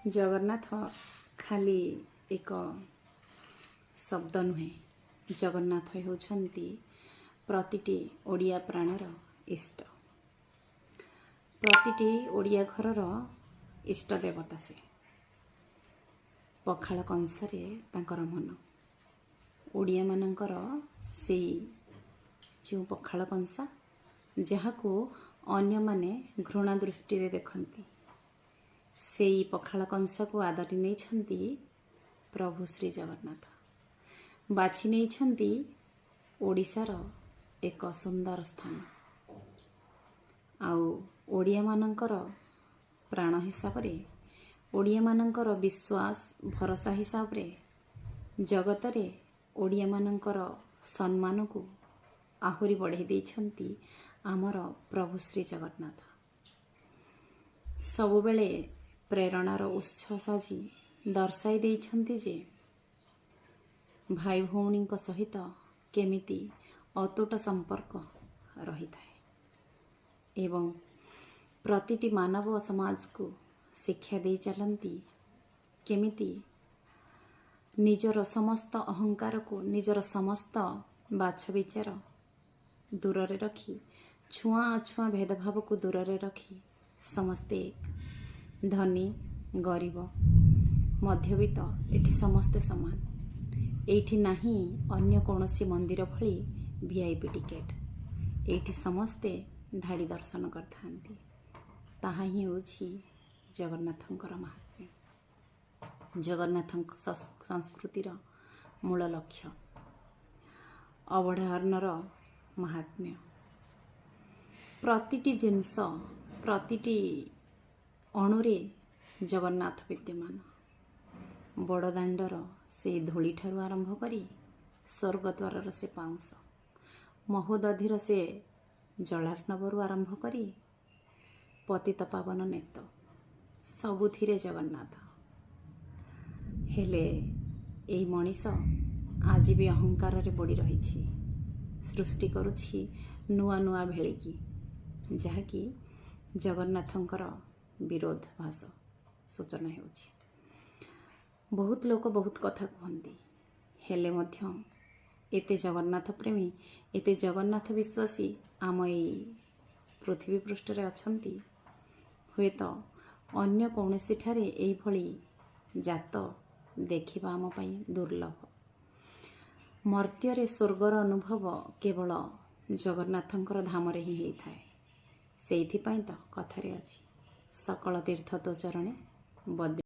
जगन्नाथ खाली एक शब्द नुहे। जगन्नाथ होउछंती प्रतिटी ओडिया प्राणर इष्ट। प्रतिटी ओडिया घरर इष्ट देवता से। पखाल कंसारे तांकर मन ओडिया मानकर से जो पखाल कंसा जहाको अन्य माने घृणा दृष्टि रे देखंती से पखाल कंसा को आदरी नहीं छंती प्रभु श्री जगन्नाथ। बाछि नहीं छंती ओडिशार एक सुंदर स्थान आउ ओडिया मानकर प्राण हिसाब रे ओडिया मानकर विश्वास भरोसा हिसाब रे जगत रे ओडिया मानकर सम्मान को आहुरी बढ़े देछंती आमर प्रभु श्री जगन्नाथ। सबुबेले प्रेरणार उत्स साजी दर्शाई देछंती जे भाई भौणी सहित केमिति अतुट संपर्क रही थाए एवं प्रतिटी मानव समाज को शिक्षा दे चलती केमिति निजर समस्त अहंकार को निजर समस्त बाछ विचार दूर रे रखी छुआ अछुआ भेदभाव को दूर रे रखी समस्ते एक धनी गरीब मध्यवित्त एठी समस्ते समान। एठी नाही अन्य कोनोसी मंदिर भली वीआईपी टिकेट। एठी समस्ते धाड़ी दर्शन करथांती। ताहा ही होछि जगन्नाथंकर महात्म्य। जगन्नाथंक संस्कृतिर मूल लक्ष्य अवधारणर महात्म्य। प्रतिटी जिनस प्रतिटी अणुरे जगन्नाथ विद्यमान। बड़दाण्डर से धूली ठारू आरंभ करी स्वर्गद्वार से पाउंस महोदधिर से जलार्णवरु आरंभ करी पतित पावन नेत सबुथिरे जगन्नाथ। हेले एई मनीष आज भी अहंकार रे बड़ी रही सृष्टि करुछि नुआ नुआ भेलिकी जहाँकि जगन्नाथंकर विरोधाभास सूचना होछि। बहुत लोक बहुत कथा कहती हेले मध्य एते जगन्नाथ प्रेमी एते जगन्नाथ विश्वासी आम एई पृथ्वी पृष्ठ रे अछंती। हुए तो अन्य कौनसी ठारे एई भली जात देखिबा आम पई दुर्लभ। मर्त्य स्वर्गर अनुभव केवल जगन्नाथंकर धाम रे ही थाए। सेइथि पई तो कथारे अछि सकल तीर्थ तो चरणे बद्री।